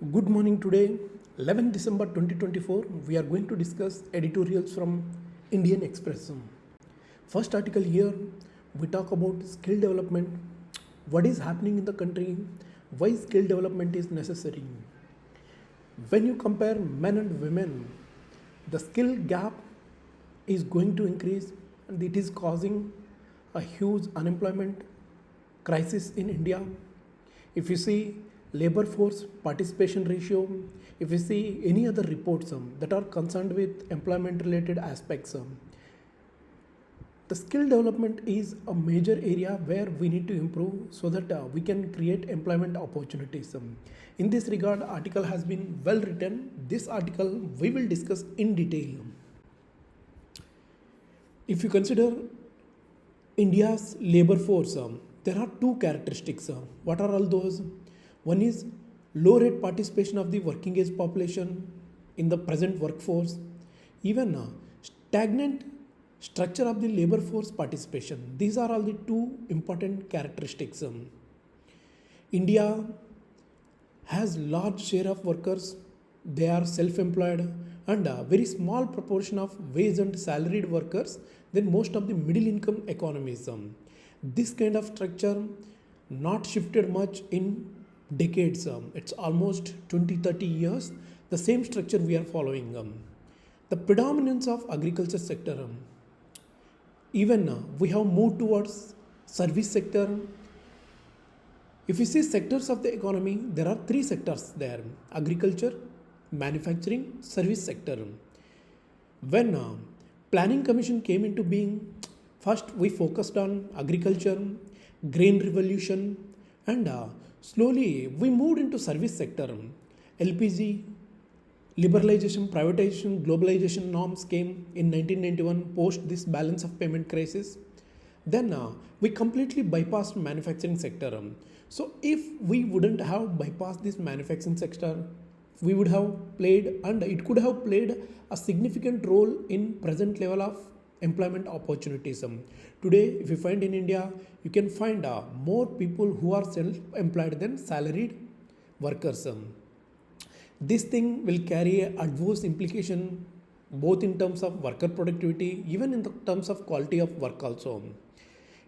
Good morning today, 11 December 2024. We are going to discuss editorials from Indian Express. First article here, we talk about skill development, what is happening in the country, why skill development is necessary. When you compare men and women, the skill gap is going to increase and it is causing a huge unemployment crisis in India. If you see labor force participation ratio, if you see any other reports that are concerned with employment related aspects, the skill development is a major area where we need to improve so that we can create employment opportunities. In this regard, article has been well written. This article we will discuss in detail. If you consider India's labor force, there are two characteristics. What are all those? One is low rate participation of the working age population in the present workforce, even stagnant structure of the labor force participation. These are all the two important characteristics. India has large share of workers, they are self-employed, and a very small proportion of wage and salaried workers than most of the middle income economies. This kind of structure not shifted much in decades. It's almost 20-30 years the same structure we are following. The predominance of agriculture sector, even we have moved towards service sector. If you see sectors of the economy, there are three sectors there: agriculture, manufacturing, service sector. When planning commission came into being, first we focused on agriculture, grain revolution, and slowly we moved into service sector. LPG, liberalization, privatization, globalization norms came in 1991 post this balance of payment crisis. Then we completely bypassed manufacturing sector. So if we wouldn't have bypassed this manufacturing sector, we would have played, and it could have played a significant role in present level of employment opportunities. Today, if you find in India, you can find more people who are self-employed than salaried workers. This thing will carry a adverse implication both in terms of worker productivity, even in the terms of quality of work also.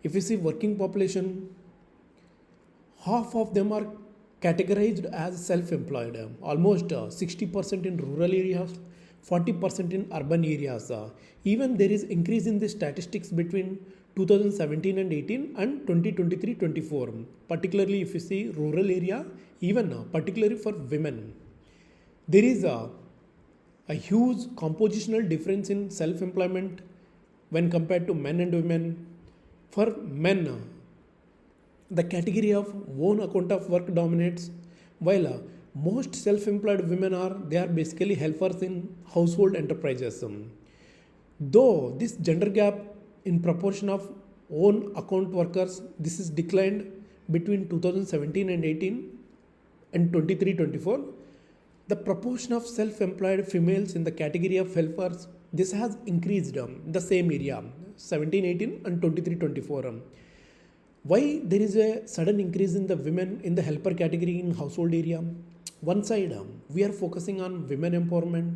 If you see working population, half of them are categorized as self-employed, almost 60% in rural areas, 40% in urban areas. Even there is increase in the statistics between 2017 and 18 and 2023-24. Particularly if you see rural area, even particularly for women, there is a huge compositional difference in self-employment when compared to men and women. For men, the category of own account of work dominates, while most self-employed women are basically helpers in household enterprises. Though this gender gap in proportion of own account workers, this is declined between 2017 and 18 and 23-24. The proportion of self-employed females in the category of helpers, this has increased in the same area, 17-18 and 23-24. Why there is a sudden increase in the women in the helper category in household area? One side, we are focusing on women empowerment.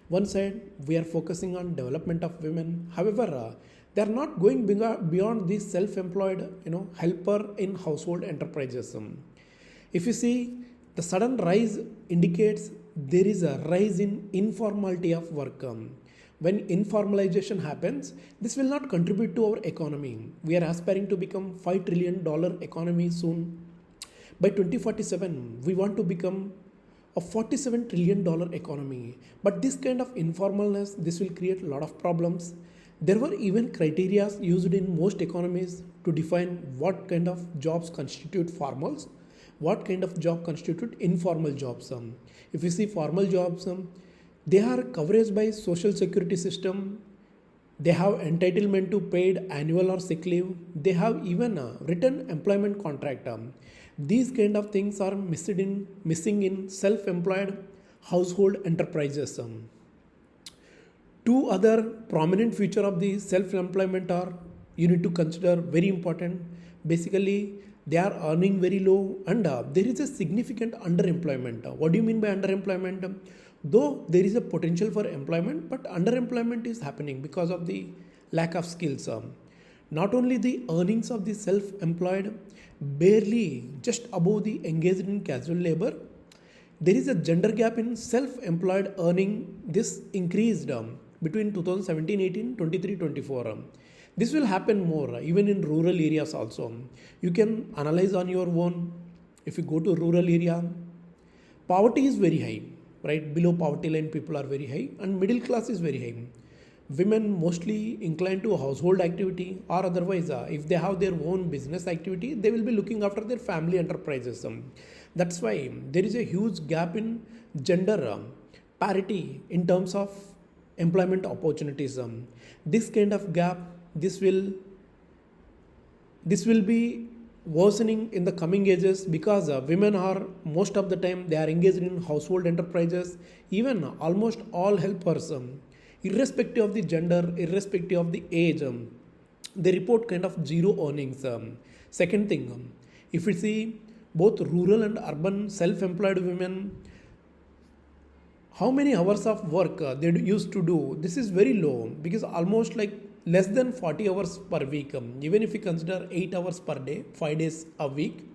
One side, we are focusing on development of women. However, they are not going beyond this self-employed, helper in household enterprises. If you see, the sudden rise indicates there is a rise in informality of work. When informalization happens, this will not contribute to our economy. We are aspiring to become $5 trillion economy soon. By 2047, we want to become a $47 trillion economy. But this kind of informalness, this will create a lot of problems. There were even criteria used in most economies to define what kind of jobs constitute formals, what kind of job constitute informal jobs. If you see formal jobs, they are coverage by social security system. They have entitlement to paid annual or sick leave. They have even a written employment contract. These kind of things are missing in self-employed household enterprises. Two other prominent feature of the self-employment are, you need to consider very important. Basically, they are earning very low, and there is a significant underemployment. What do you mean by underemployment? Though there is a potential for employment, but underemployment is happening because of the lack of skills. Not only the earnings of the self-employed barely just above the engaged in casual labor, there is a gender gap in self-employed earning. This increased between 2017-18, 23-24. This will happen more even in rural areas also. You can analyze on your own. If you go to rural area, poverty is very high, right? Below poverty line people are very high, and middle class is very high. Women mostly inclined to household activity, or otherwise if they have their own business activity, they will be looking after their family enterprises. That's why there is a huge gap in gender parity in terms of employment opportunities. This kind of gap, this will be worsening in the coming ages, because women are most of the time they are engaged in household enterprises. Even almost all helpers, irrespective of the gender, irrespective of the age, they report kind of zero earnings. Second thing, if we see both rural and urban self-employed women, how many hours of work they used to do, this is very low, because almost like less than 40 hours per week. Even if you consider 8 hours per day, 5 days a week,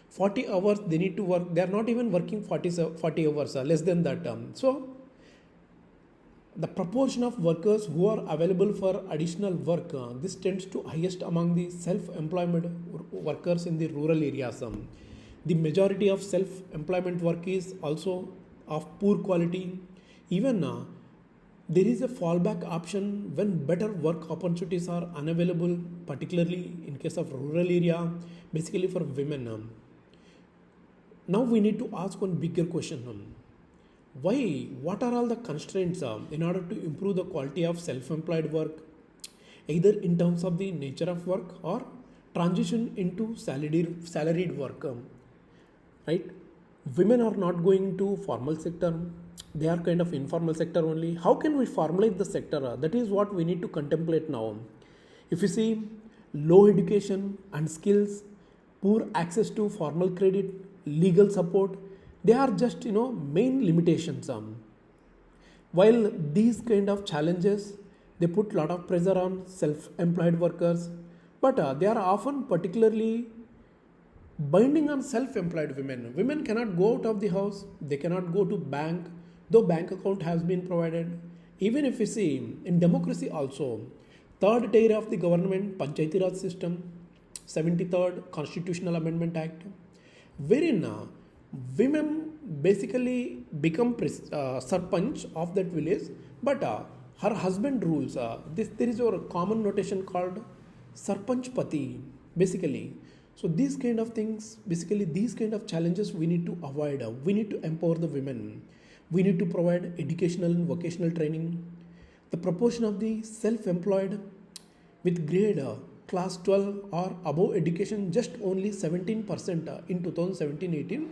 40 hours they need to work. They are not even working 40 hours, less than that. So the proportion of workers who are available for additional work, this tends to highest among the self-employment workers in the rural areas. The majority of self-employment work is also of poor quality. Even there is a fallback option when better work opportunities are unavailable, particularly in case of rural area, basically for women. Now we need to ask one bigger question. Why? What are all the constraints in order to improve the quality of self-employed work, either in terms of the nature of work or transition into salaried work? Right? Women are not going to formal sector. They are kind of informal sector only. How can we formalize the sector? That is what we need to contemplate now. If you see low education and skills, poor access to formal credit, legal support, they are just main limitations. While these kind of challenges, they put a lot of pressure on self-employed workers, but they are often particularly binding on self-employed women. Women cannot go out of the house, they cannot go to bank, though bank account has been provided. Even if we see in democracy also, third tier of the government, Panchayati Raj system, 73rd Constitutional Amendment Act, wherein women basically become sarpanch of that village, but her husband rules. There is a common notation called sarpanch pati, basically. So these kind of things, basically these kind of challenges we need to avoid. We need to empower the women. We need to provide educational and vocational training. The proportion of the self-employed with grade class 12 or above education just only 17% in 2017-18,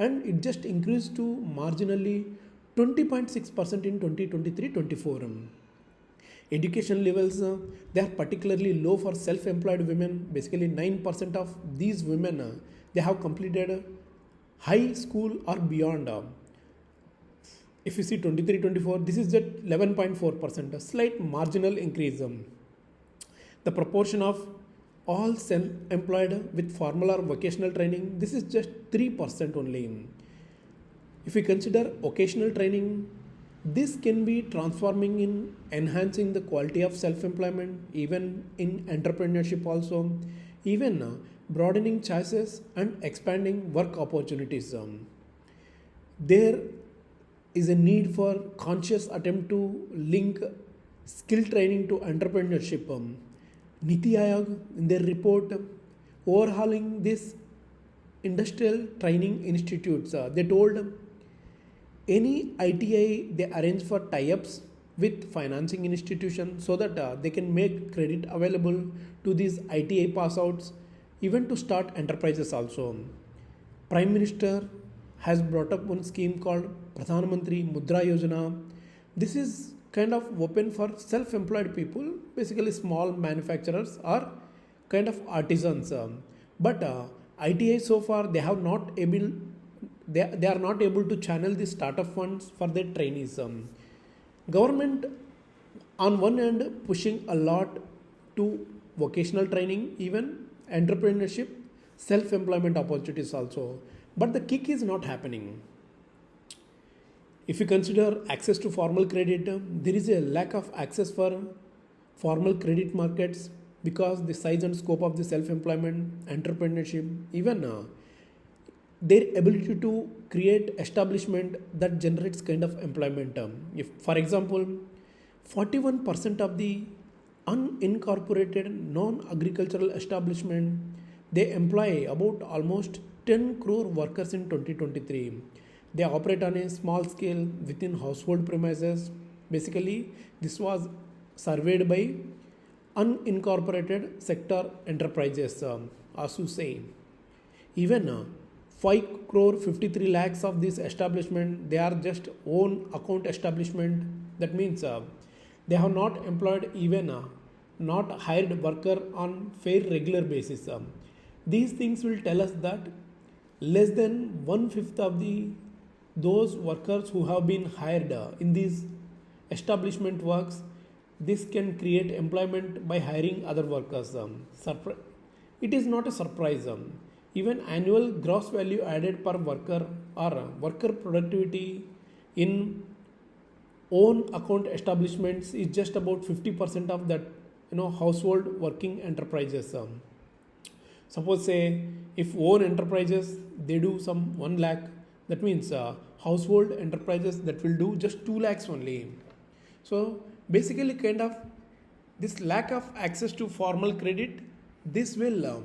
and it just increased to marginally 20.6% in 2023-24. Education levels, they are particularly low for self-employed women. Basically 9% of these women, they have completed high school or beyond. If you see 23-24, this is just 11.4%, a slight marginal increase. The proportion of all self-employed with formal or vocational training, this is just 3% only. If we consider occasional training, this can be transforming in enhancing the quality of self-employment, even in entrepreneurship also, even broadening choices and expanding work opportunities. There is a need for conscious attempt to link skill training to entrepreneurship. Niti Aayog, in their report overhauling this industrial training institutes, they told any ITI they arrange for tie-ups with financing institutions so that they can make credit available to these ITI pass outs, even to start enterprises also. Prime Minister has brought up one scheme called Pradhan Mantri Mudra Yojana. This is kind of open for self-employed people, basically small manufacturers or kind of artisans. But ITI so far they are not able to channel the startup funds for their trainees. Government on one end pushing a lot to vocational training, even entrepreneurship, self-employment opportunities also, but the kick is not happening. If you consider access to formal credit, there is a lack of access for formal credit markets because the size and scope of the self-employment, entrepreneurship, even their ability to create establishment that generates kind of employment. If, for example, 41% of the unincorporated non-agricultural establishment, they employ about almost 10 crore workers in 2023. They operate on a small scale within household premises. Basically, this was surveyed by unincorporated sector enterprises, ASU say. Even 5 crore 53 lakhs of this establishment, they are just own account establishment. That means they have not employed even not hired worker on fair regular basis. These things will tell us that less than 1/5 of those workers who have been hired in these establishment works, this can create employment by hiring other workers. It is not a surprise. Even annual gross value added per worker or worker productivity in own account establishments is just about 50% of that household working enterprises. Suppose say if own enterprises they do some 1 lakh, that means household enterprises that will do just 2 lakhs only. So basically kind of this lack of access to formal credit, this will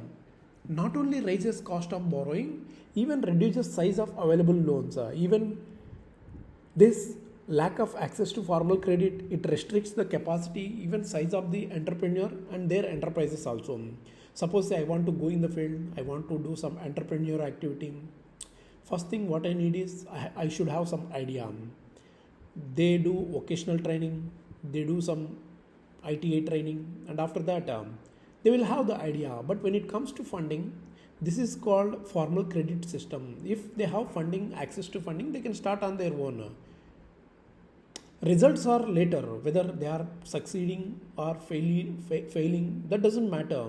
not only raises cost of borrowing, even reduces size of available loans. Even this lack of access to formal credit, it restricts the capacity, even size of the entrepreneur and their enterprises also. Suppose say I want to go in the field, I want to do some entrepreneur activity. First thing what I need is I should have some idea. They do vocational training, they do some ITA training, and after that they will have the idea. But when it comes to funding, this is called formal credit system. If they have funding, access to funding, they can start on their own. Results are later, whether they are succeeding or failing, that doesn't matter.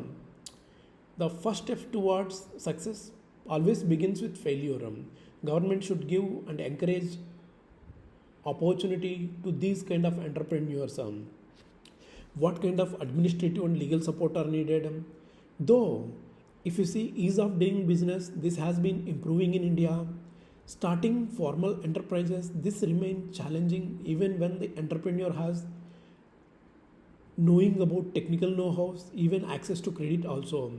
The first step towards success always begins with failure. Government should give and encourage opportunity to these kind of entrepreneurs. What kind of administrative and legal support are needed? Though, if you see ease of doing business, this has been improving in India. Starting formal enterprises, this remains challenging even when the entrepreneur has knowing about technical know-hows, even access to credit also.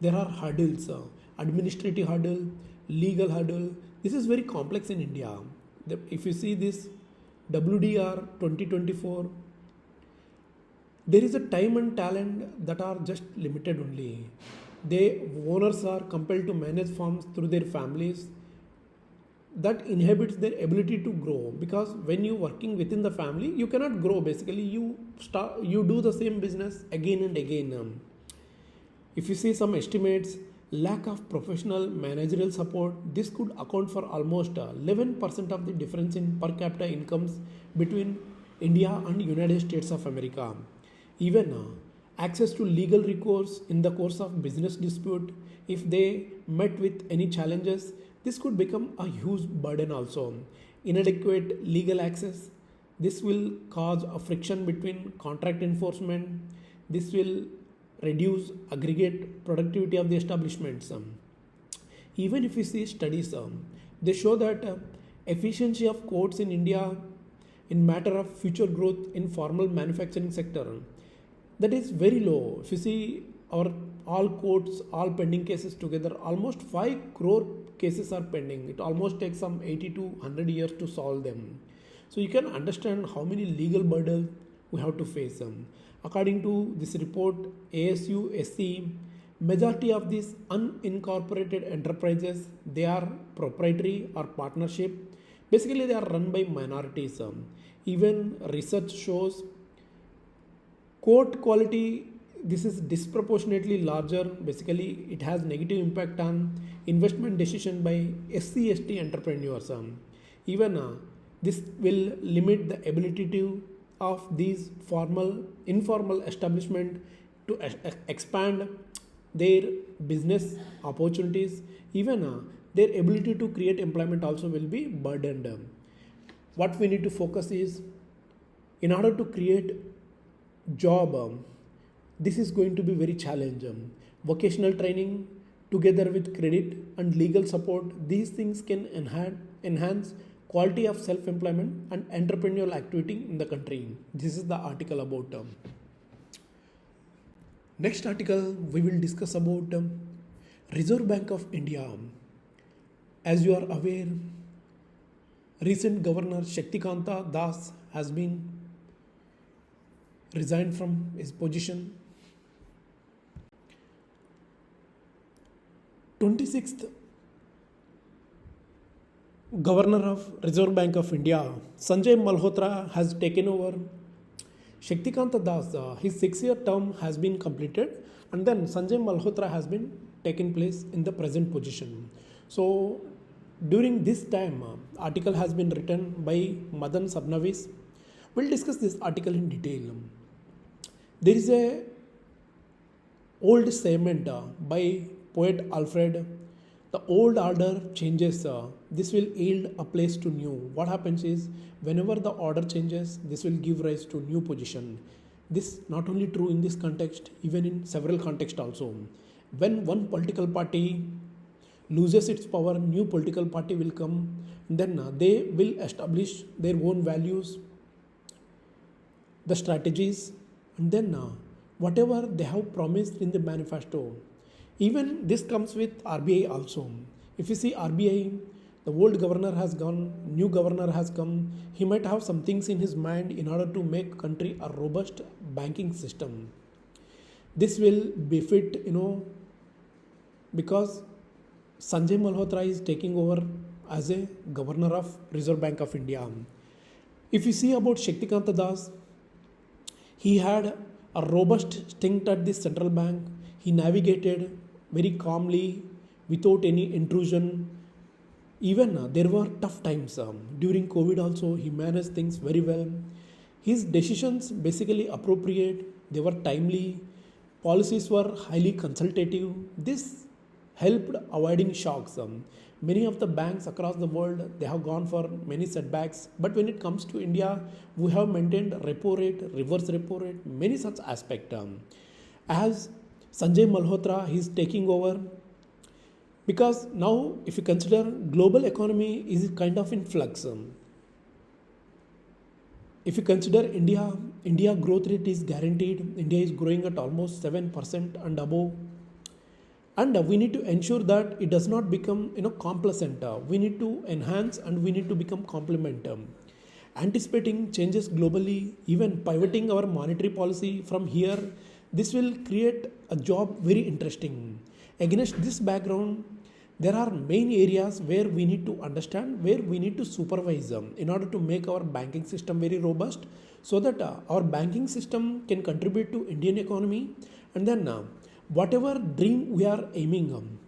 There are hurdles, administrative hurdle, legal hurdle. This is very complex in India. If you see this WDR 2024, there is a time and talent that are just limited only. Owners are compelled to manage farms through their families. That inhibits their ability to grow, because when you working within the family, you cannot grow. Basically, you do the same business again and again. If you see some estimates, lack of professional managerial support, this could account for almost 11% of the difference in per capita incomes between India and United States of America. Even access to legal recourse in the course of business dispute, if they met with any challenges, this could become a huge burden also. Inadequate legal access, this will cause a friction between contract enforcement. This will reduce aggregate productivity of the establishments. Even if you see studies, they show that efficiency of courts in India in matter of future growth in formal manufacturing sector, that is very low. If you see our all courts, all pending cases together, almost 5 crore cases are pending. It almost takes some 80 to 100 years to solve them. So you can understand how many legal burdens we have to face. According to this report, ASU SC, majority of these unincorporated enterprises, they are proprietary or partnership. Basically, they are run by minorities. Even research shows court quality this is disproportionately larger. Basically, it has negative impact on investment decision by SC/ST entrepreneurs. Even this will limit the ability of these informal establishment to expand their business opportunities. Even their ability to create employment also will be burdened. What we need to focus is, in order to create job, this is going to be very challenging. Vocational training together with credit and legal support, these things can enhance quality of self-employment and entrepreneurial activity in the country. This is the article about. Next article we will discuss about Reserve Bank of India. As you are aware, recent Governor Shaktikanta Das has been resigned from his position. 26th Governor of Reserve Bank of India, Sanjay Malhotra, has taken over Shaktikanta Das. His 6-year term has been completed, and then Sanjay Malhotra has been taken place in the present position. So during this time, article has been written by Madan Sabnavis. We'll discuss this article in detail. There is a old statement by poet Alfred. The old order changes, this will yield a place to new. What happens is, whenever the order changes, this will give rise to new position. This not only true in this context, even in several contexts also. When one political party loses its power, new political party will come, then they will establish their own values, the strategies, and then whatever they have promised in the manifesto. Even this comes with RBI also. If you see RBI, the old governor has gone, new governor has come. He might have some things in his mind in order to make country a robust banking system. This will befit, because Sanjay Malhotra is taking over as a governor of Reserve Bank of India. If you see about Shaktikanta Das, he had a robust stint at the central bank. He navigated very calmly without any intrusion. Even there were tough times. During COVID also, he managed things very well. His decisions basically appropriate, they were timely, policies were highly consultative. This helped avoiding shocks. Many of the banks across the world, they have gone for many setbacks. But when it comes to India, we have maintained repo rate, reverse repo rate, many such aspects. As Sanjay Malhotra, he is taking over, because now if you consider global economy is kind of in flux. If you consider India growth rate is guaranteed. India is growing at almost 7% and above. And we need to ensure that it does not become complacent. We need to enhance and we need to become complement. Anticipating changes globally, even pivoting our monetary policy from here, this will create a job very interesting. Against this background, there are main areas where we need to understand, where we need to supervise in order to make our banking system very robust, so that our banking system can contribute to Indian economy, and then whatever dream we are aiming,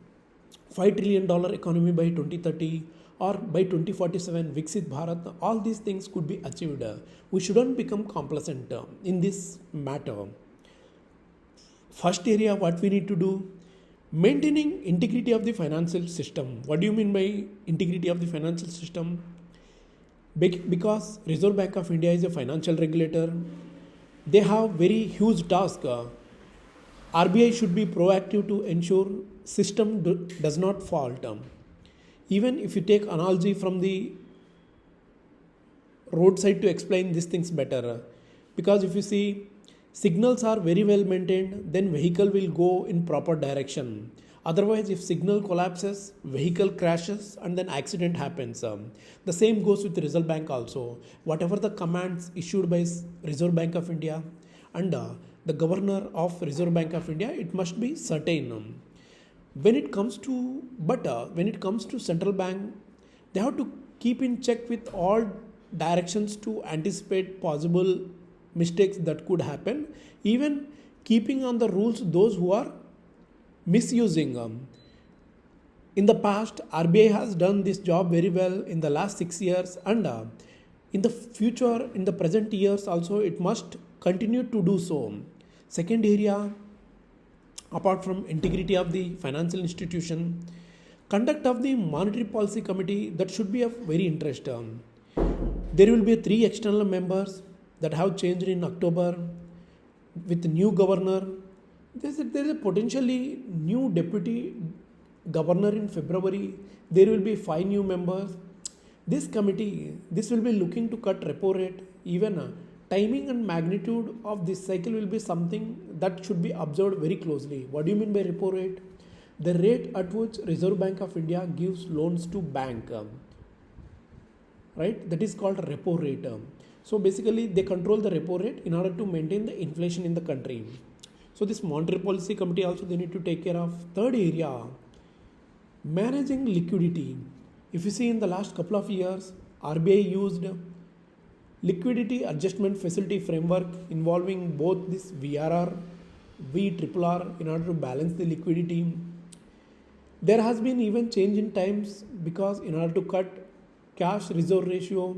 $5 trillion economy by 2030 or by 2047, Viksit Bharat, all these things could be achieved. We shouldn't become complacent in this matter. First area, what we need to do, maintaining integrity of the financial system. What do you mean by integrity of the financial system? Because Reserve Bank of India is a financial regulator, they have very huge task. RBI should be proactive to ensure system does not fault. Even if you take analogy from the roadside to explain these things better, because if you see signals are very well maintained, then vehicle will go in proper direction. Otherwise, if signal collapses, vehicle crashes and then accident happens. The same goes with the Reserve Bank also. Whatever the commands issued by Reserve Bank of India and the governor of Reserve Bank of India, it must be certain. When it comes to central bank, they have to keep in check with all directions to anticipate possible mistakes that could happen. Even keeping on the rules those who are misusing. In the past, RBI has done this job very well in the last 6 years, and in the future, in the present years also, it must continue to do so. Second area, apart from integrity of the financial institution, conduct of the monetary policy committee, that should be of very interest. There will be 3 external members that have changed in October with new governor. There is a potentially new deputy governor in February. There will be 5 new members. This committee, this will be looking to cut repo rate. Even timing and magnitude of this cycle will be something that should be observed very closely. What do you mean by repo rate? The rate at which Reserve Bank of India gives loans to bank, right? That is called repo rate. So basically, they control the repo rate in order to maintain the inflation in the country. So this monetary policy committee also they need to take care of. Third area, managing liquidity. If you see in the last couple of years, RBI used liquidity adjustment facility framework involving both this VRR, VRRR in order to balance the liquidity. There has been even change in times because in order to cut cash reserve ratio,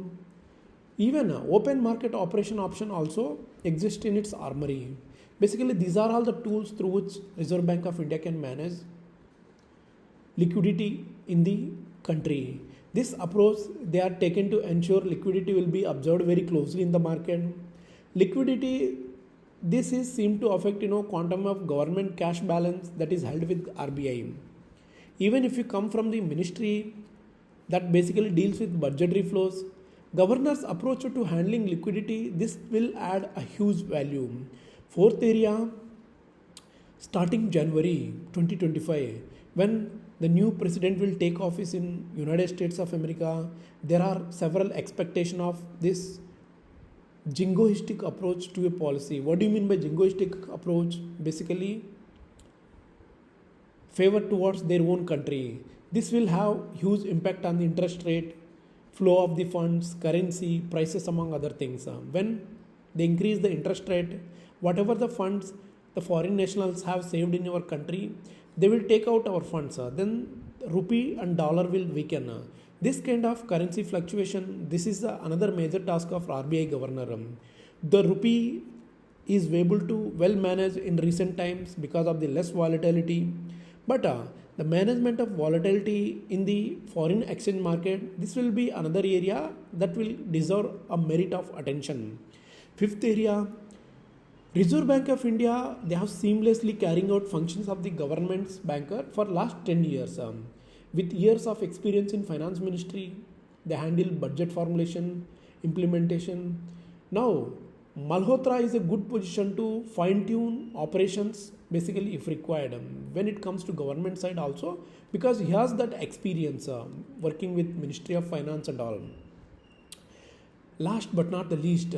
even open market operation option also exists in its armory. Basically, these are all the tools through which Reserve Bank of India can manage liquidity in the country. This approach they are taken to ensure liquidity will be observed very closely in the market. Liquidity, this is seemed to affect quantum of government cash balance that is held with RBI. Even if you come from the ministry that basically deals with budgetary flows, governor's approach to handling liquidity, this will add a huge value. Fourth area, starting January 2025, when the new president will take office in United States of America, there are several expectations of this jingoistic approach to a policy. What do you mean by jingoistic approach? Basically, favor towards their own country. This will have huge impact on the interest rate, flow of the funds, currency, prices among other things. When they increase the interest rate, whatever the funds the foreign nationals have saved in your country, they will take out our funds. Then rupee and dollar will weaken. This kind of currency fluctuation, this is another major task of RBI governor. The rupee is able to well manage in recent times because of the less volatility. But the management of volatility in the foreign exchange market, this will be another area that will deserve a merit of attention. Fifth area, Reserve Bank of India, they have seamlessly carrying out functions of the government's banker for last 10 years. With years of experience in finance ministry, they handle budget formulation, implementation. Now, Malhotra is a good position to fine-tune operations, basically if required, when it comes to government side also, because he has that experience working with Ministry of Finance and all. Last but not the least,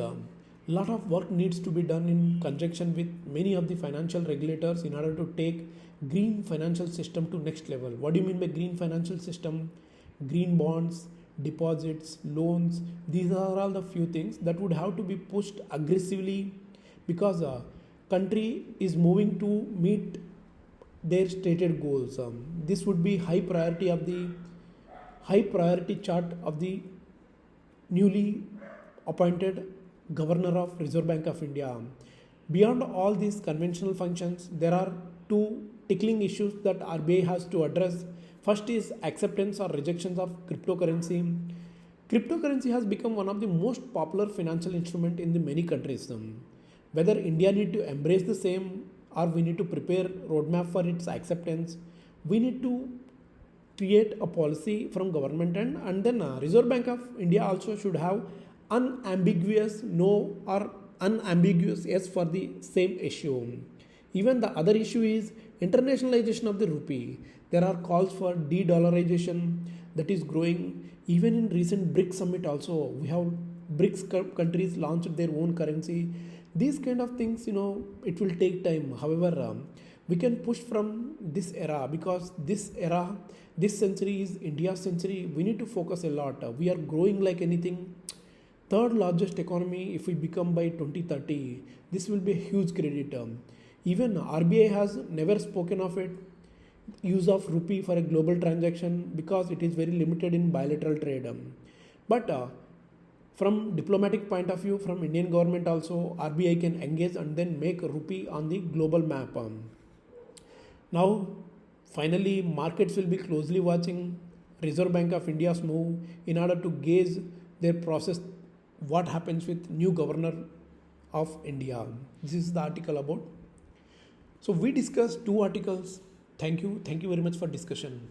lot of work needs to be done in conjunction with many of the financial regulators in order to take green financial system to next level. What do you mean by green financial system? Green bonds, deposits, loans, these are all the few things that would have to be pushed aggressively because country is moving to meet their stated goals. This would be high priority chart of the newly appointed Governor of Reserve Bank of India. Beyond all these conventional functions, there are two tickling issues that RBI has to address. First is acceptance or rejections of cryptocurrency. Cryptocurrency has become one of the most popular financial instrument in the many countries. Whether India need to embrace the same or we need to prepare roadmap for its acceptance, we need to create a policy from government and then Reserve Bank of India also should have unambiguous no or unambiguous yes for the same issue. Even the other issue is internationalization of the rupee. There are calls for de-dollarization that is growing. Even in recent BRICS summit also, we have BRICS countries launched their own currency. These kind of things, it will take time. However, we can push from this era because this era, this century is India's century. We need to focus a lot. We are growing like anything. Third largest economy if we become by 2030, this will be a huge credit. Even RBI has never spoken of it, use of rupee for a global transaction, because it is very limited in bilateral trade. But from diplomatic point of view, from Indian government also, RBI can engage and then make rupee on the global map. Now, finally, markets will be closely watching Reserve Bank of India's move in order to gauge their process, what happens with new governor of India. This is the article about. So we discussed two articles. Thank you very much for discussion.